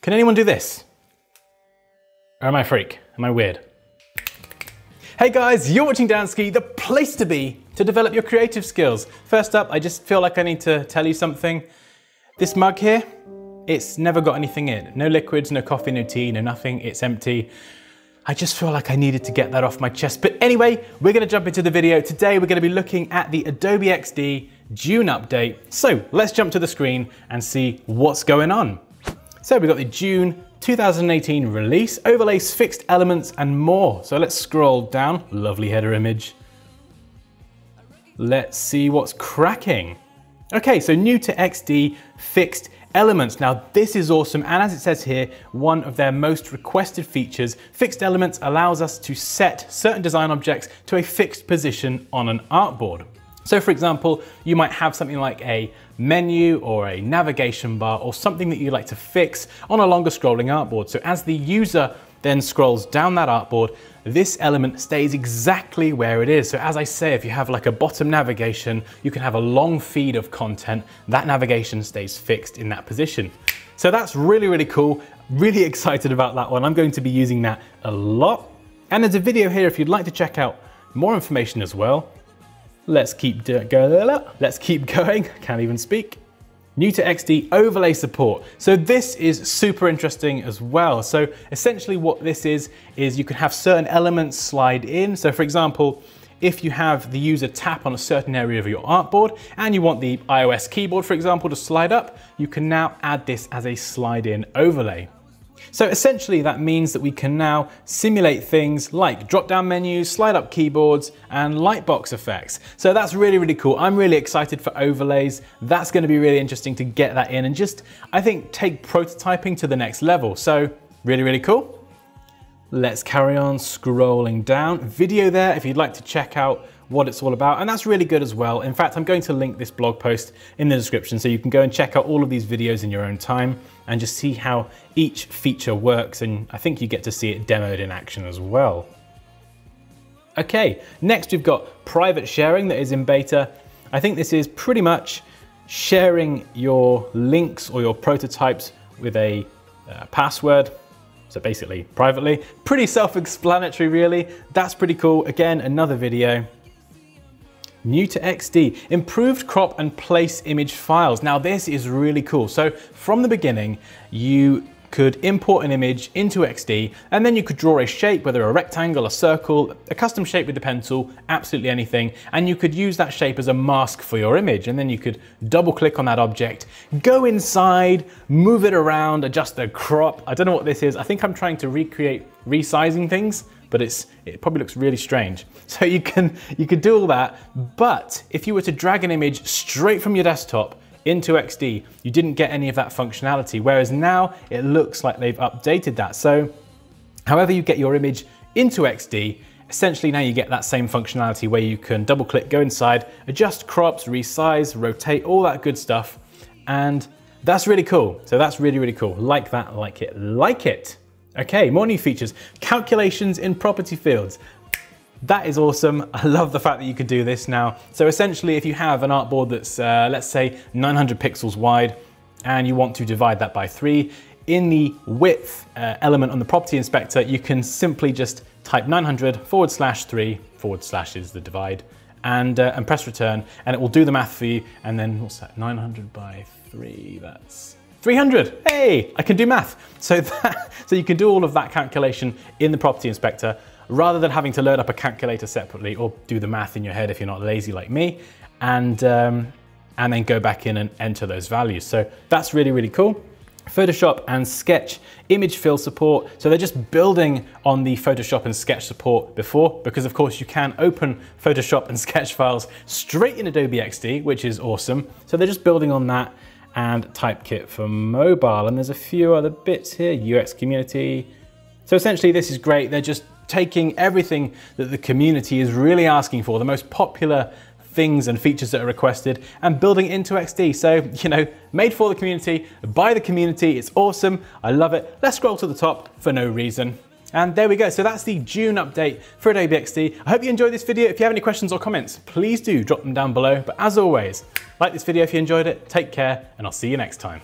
Can anyone do this? Or am I a freak? Am I weird? Hey guys, you're watching Dansky, the place to be to develop your creative skills. First up, I just feel like I need to tell you something. This mug here, it's never got anything in. No liquids, no coffee, no tea, no nothing, it's empty. I just feel like I needed to get that off my chest. But anyway, we're gonna jump into the video. Today, we're gonna be looking at the Adobe XD June update. So let's jump to the screen and see what's going on. So we've got the June 2018 release, overlays, fixed elements, and more. So let's scroll down. Lovely header image. Let's see what's cracking. Okay, so new to XD, fixed elements. Now this is awesome, and as it says here, one of their most requested features, fixed elements allows us to set certain design objects to a fixed position on an artboard. So for example, you might have something like a menu or a navigation bar or something that you like to fix on a longer scrolling artboard. So as the user then scrolls down that artboard, this element stays exactly where it is. So as I say, if you have like a bottom navigation, you can have a long feed of content, that navigation stays fixed in that position. So that's really, really cool. Really excited about that one. I'm going to be using that a lot. And there's a video here if you'd like to check out more information as well. Let's keep going, can't even speak. New to XD overlay support. So this is super interesting as well. So essentially what this is you can have certain elements slide in. So for example, if you have the user tap on a certain area of your artboard and you want the iOS keyboard, for example, to slide up, you can now add this as a slide in overlay. So essentially that means that we can now simulate things like drop-down menus, slide-up keyboards, and lightbox effects. So that's really, really cool. I'm really excited for overlays. That's going to be really interesting to get that in and just, I think, take prototyping to the next level. So really, really cool. Let's carry on scrolling down. Video there if you'd like to check out what it's all about, and that's really good as well. In fact, I'm going to link this blog post in the description so you can go and check out all of these videos in your own time and just see how each feature works, and I think you get to see it demoed in action as well. Okay, next we've got private sharing that is in beta. I think this is pretty much sharing your links or your prototypes with a password. So basically privately, pretty self-explanatory really. That's pretty cool. Again, another video. New to XD, improved crop and place image files. Now this is really cool. So from the beginning, you could import an image into XD and then you could draw a shape, whether a rectangle, a circle, a custom shape with the pencil, absolutely anything. And you could use that shape as a mask for your image. And then you could double click on that object, go inside, move it around, adjust the crop. I don't know what this is. I think I'm trying to recreate resizing things, but it probably looks really strange. So you can do all that, but if you were to drag an image straight from your desktop into XD, you didn't get any of that functionality, whereas now it looks like they've updated that. So however you get your image into XD, essentially now you get that same functionality where you can double click, go inside, adjust crops, resize, rotate, all that good stuff. And that's really cool. So that's really, really cool. Like that, like it, like it. Okay, more new features. Calculations in property fields. That is awesome. I love the fact that you could do this now. So essentially, if you have an artboard that's, let's say, 900 pixels wide, and you want to divide that by 3, in the width element on the property inspector, you can simply just type 900/3/ is the divide, and press return, and it will do the math for you. And then what's that? 900 by 3, that's 300. Hey, I can do math. So you can do all of that calculation in the property inspector rather than having to load up a calculator separately or do the math in your head if you're not lazy like me, and then go back in and enter those values. So that's really, really cool. Photoshop and Sketch image fill support. So they're just building on the Photoshop and Sketch support before, because of course you can open Photoshop and Sketch files straight in Adobe XD, which is awesome. So they're just building on that. And Typekit for mobile. And there's a few other bits here, UX community. So essentially this is great. They're just taking everything that the community is really asking for, the most popular things and features that are requested, and building it into XD. So, you know, made for the community, by the community, it's awesome. I love it. Let's scroll to the top for no reason. And there we go. So that's the June update for Adobe XD. I hope you enjoyed this video. If you have any questions or comments, please do drop them down below. But as always, like this video if you enjoyed it, take care, and I'll see you next time.